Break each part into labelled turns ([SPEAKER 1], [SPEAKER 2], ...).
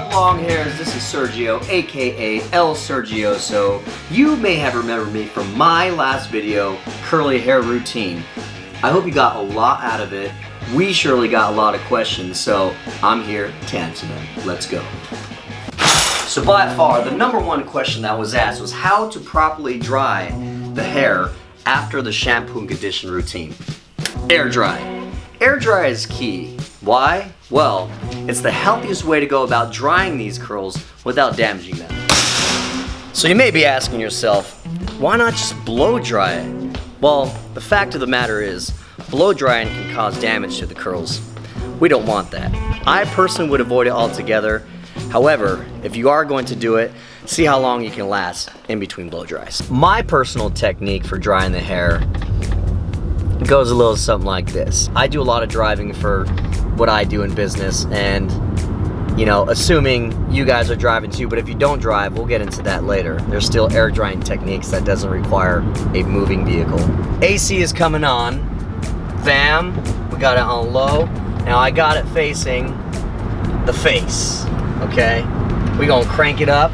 [SPEAKER 1] up, long hairs? This is Sergio, aka El Sergioso. You may have remembered me from my last video, curly hair routine. I hope you got a lot out of it. We surely got a lot of questions, so I'm here to answer them. Let's go. So by far, the number one question that was asked was how to properly dry the hair after the shampoo and condition routine. Air dry. Air dry is key. Why? Well, it's the healthiest way to go about drying these curls without damaging them. So you may be asking yourself, why not just blow dry it? Well, the fact of the matter is, blow drying can cause damage to the curls. We don't want that. I personally would avoid it altogether. However, if you are going to do it, see how long you can last in between blow dries. My personal technique for drying the hair goes a little something like this. I do a lot of driving for what I do in business, and you know, assuming you guys are driving too, but if you don't drive, we'll get into that later. There's still air drying techniques that doesn't require a moving vehicle. AC is coming on. Bam, we got it on low. Now I got it facing the face, okay? We're gonna crank it up,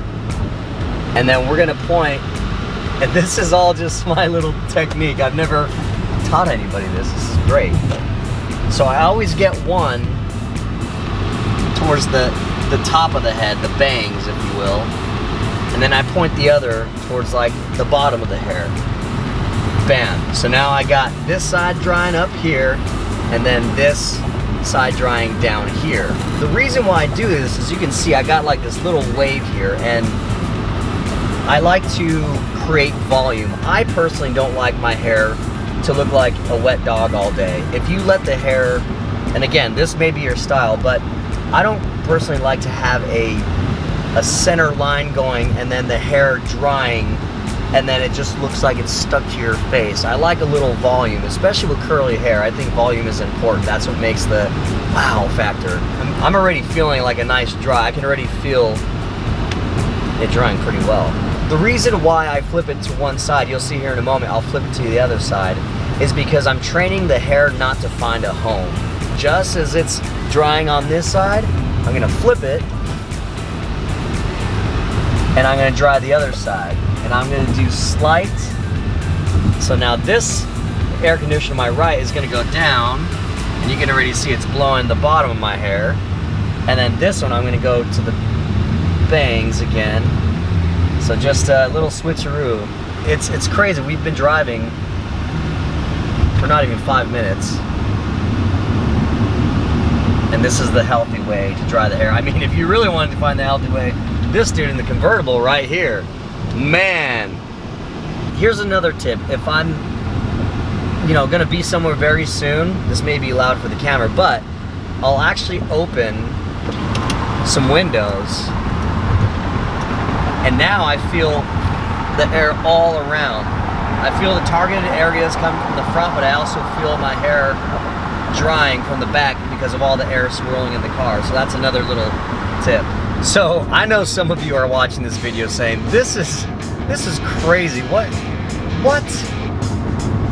[SPEAKER 1] and then we're gonna point, and this is all just my little technique. I've never taught anybody this. This is great. So I always get one towards the top of the head, the bangs, if you will, and then I point the other towards like the bottom of the hair. Bam. So now I got this side drying up here, and then this side drying down here. The reason why I do this is you can see I got like this little wave here, and I like to create volume. I personally don't like my hair to look like a wet dog all day. If you let the hair, and again, this may be your style, but I don't personally like to have a center line going and then the hair drying and then it just looks like it's stuck to your face. I like a little volume, especially with curly hair. I think volume is important. That's what makes the wow factor. I'm already feeling like a nice dry. I can already feel it drying pretty well. The reason why I flip it to one side, you'll see here in a moment, I'll flip it to the other side, is because I'm training the hair not to find a home. Just as it's drying on this side, I'm gonna flip it, and I'm gonna dry the other side. And I'm gonna do slight. So now this air conditioner on my right is gonna go down, and you can already see it's blowing the bottom of my hair. And then this one, I'm gonna go to the bangs again. So just a little switcheroo. It's crazy. We've been driving for not even 5 minutes, and this is the healthy way to dry the hair. I mean, if you really wanted to find the healthy way, this dude in the convertible right here, man. Here's another tip. If I'm, you know, gonna be somewhere very soon, this may be loud for the camera, but I'll actually open some windows, and now I feel the air all around. I feel the targeted areas coming from the front, but I also feel my hair drying from the back because of all the air swirling in the car. So that's another little tip. So I know some of you are watching this video saying, this is crazy. What?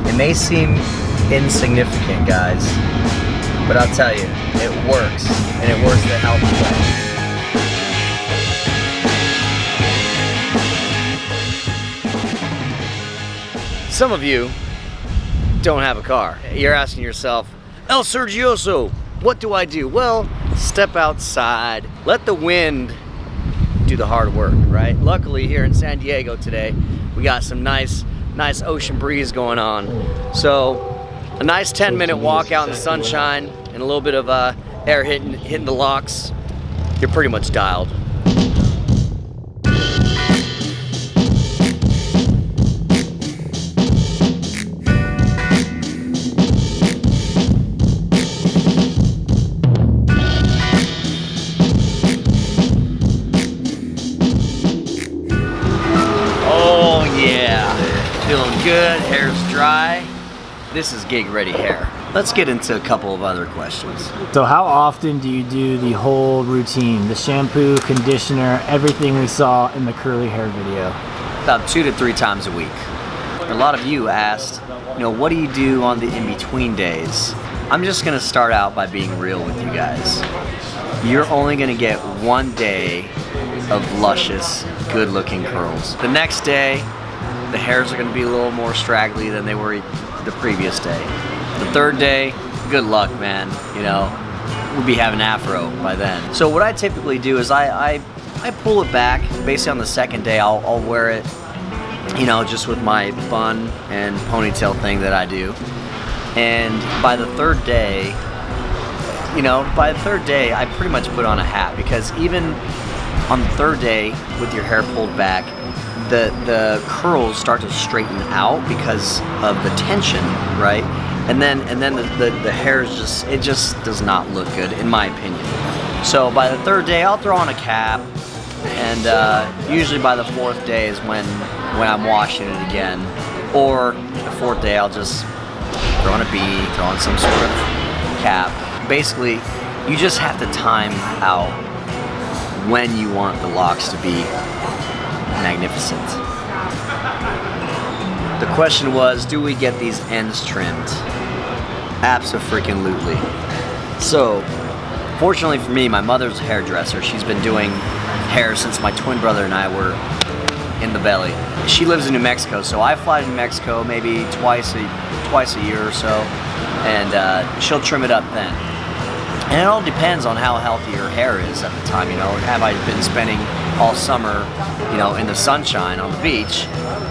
[SPEAKER 1] It may seem insignificant, guys, but I'll tell you, it works, and it works the healthy way. Some of you don't have a car. You're asking yourself, El Sergioso, what do I do? Well, step outside, let the wind do the hard work, right? Luckily here in San Diego today, we got some nice ocean breeze going on. So a nice 10-minute walk out in the sunshine and a little bit of air hitting the locks, you're pretty much dialed. Feeling good, hair's dry. This is gig ready hair. Let's get into a couple of other questions.
[SPEAKER 2] So how often do you do the whole routine? The shampoo, conditioner, everything we saw in the curly hair video?
[SPEAKER 1] About 2 to 3 times a week. A lot of you asked, you know, what do you do on the in-between days? I'm just gonna start out by being real with you guys. You're only gonna get one day of luscious, good-looking curls. The next day, the hairs are gonna be a little more straggly than they were the previous day. The third day, good luck, man. You know, we'll be having afro by then. So what I typically do is I pull it back. Basically on the second day, I'll wear it, you know, just with my bun and ponytail thing that I do. And by the third day, I pretty much put on a hat, because even on the third day with your hair pulled back, the curls start to straighten out because of the tension, right? And then the hair is just does not look good, in my opinion. So by the third day, I'll throw on a cap, and usually by the fourth day is when I'm washing it again. Or the fourth day, I'll just throw on a bead, throw on some sort of cap. Basically, you just have to time out when you want the locks to be magnificent. The question was, do we get these ends trimmed? Abso-freaking-lutely. So, fortunately for me, my mother's a hairdresser. She's been doing hair since my twin brother and I were in the belly. She lives in New Mexico, so I fly to New Mexico maybe twice a year or so, and she'll trim it up then. And it all depends on how healthy her hair is at the time, you know. Have I been spending all summer, you know, in the sunshine on the beach?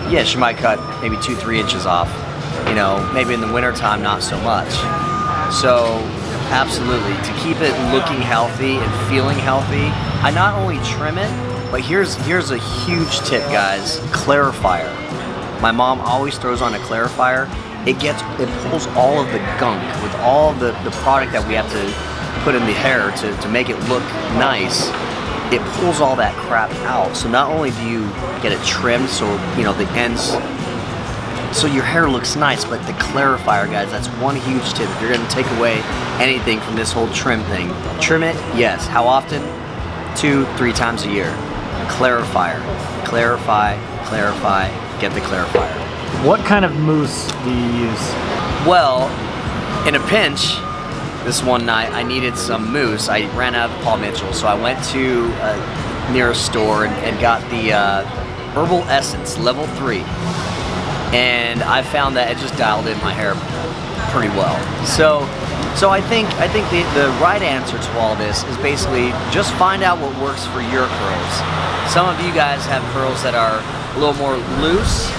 [SPEAKER 1] Yeah, she might cut maybe 2-3 inches off. You know, maybe in the wintertime, not so much. So, absolutely, to keep it looking healthy and feeling healthy, I not only trim it, but here's a huge tip, guys. Clarifier. My mom always throws on a clarifier. It pulls all of the gunk with all the product that we have to put in the hair to make it look nice. It pulls all that crap out. So not only do you get it trimmed, so you know the ends, so your hair looks nice, but the clarifier, guys, that's one huge tip. If you're gonna take away anything from this whole trim thing, trim it, yes. How often? 2-3 times a year. Clarifier. Clarify, get the clarifier.
[SPEAKER 2] What kind of mousse do you use?
[SPEAKER 1] Well, in a pinch, this one night I needed some mousse. I ran out of Paul Mitchell, so I went to a nearest store and got the Herbal Essence Level 3. And I found that it just dialed in my hair pretty well. So I think the right answer to all this is basically just find out what works for your curls. Some of you guys have curls that are a little more loose,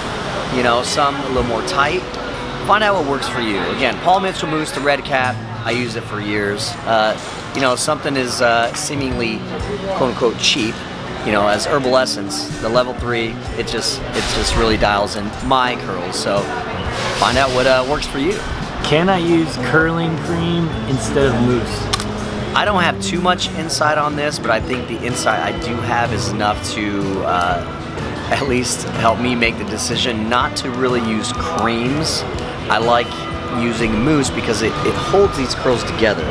[SPEAKER 1] you know, some a little more tight. Find out what works for you. Again, Paul Mitchell Mousse, the red cap, I used it for years. You know, something is seemingly quote unquote cheap, you know, as Herbal Essence, the Level 3, it just really dials in my curls. So find out what works for you.
[SPEAKER 2] Can I use curling cream instead of mousse?
[SPEAKER 1] I don't have too much insight on this, but I think the insight I do have is enough to at least help me make the decision not to really use creams. I like using mousse because it holds these curls together,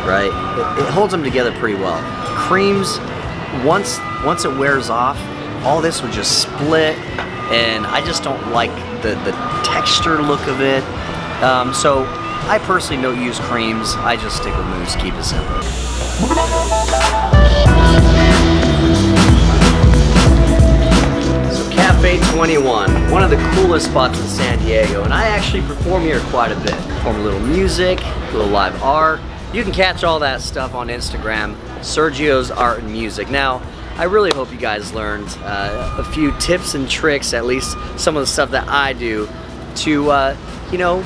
[SPEAKER 1] right? It holds them together pretty well. Creams, once it wears off, all this would just split, and I just don't like the texture look of it. So I personally don't use creams. I just stick with mousse, keep it simple. So Cafe 21, one of the coolest spots in San Diego, and I actually perform here quite a bit. Perform a little music, a little live art. You can catch all that stuff on Instagram, Sergio's Art and Music. Now, I really hope you guys learned a few tips and tricks, at least some of the stuff that I do to, you know,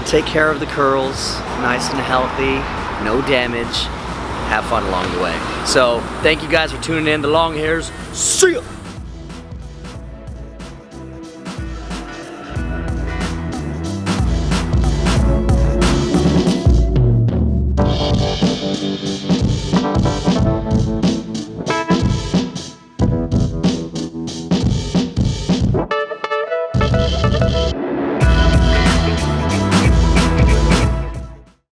[SPEAKER 1] take care of the curls, nice and healthy, no damage, have fun along the way. So, thank you guys for tuning in to Longhairs. See ya!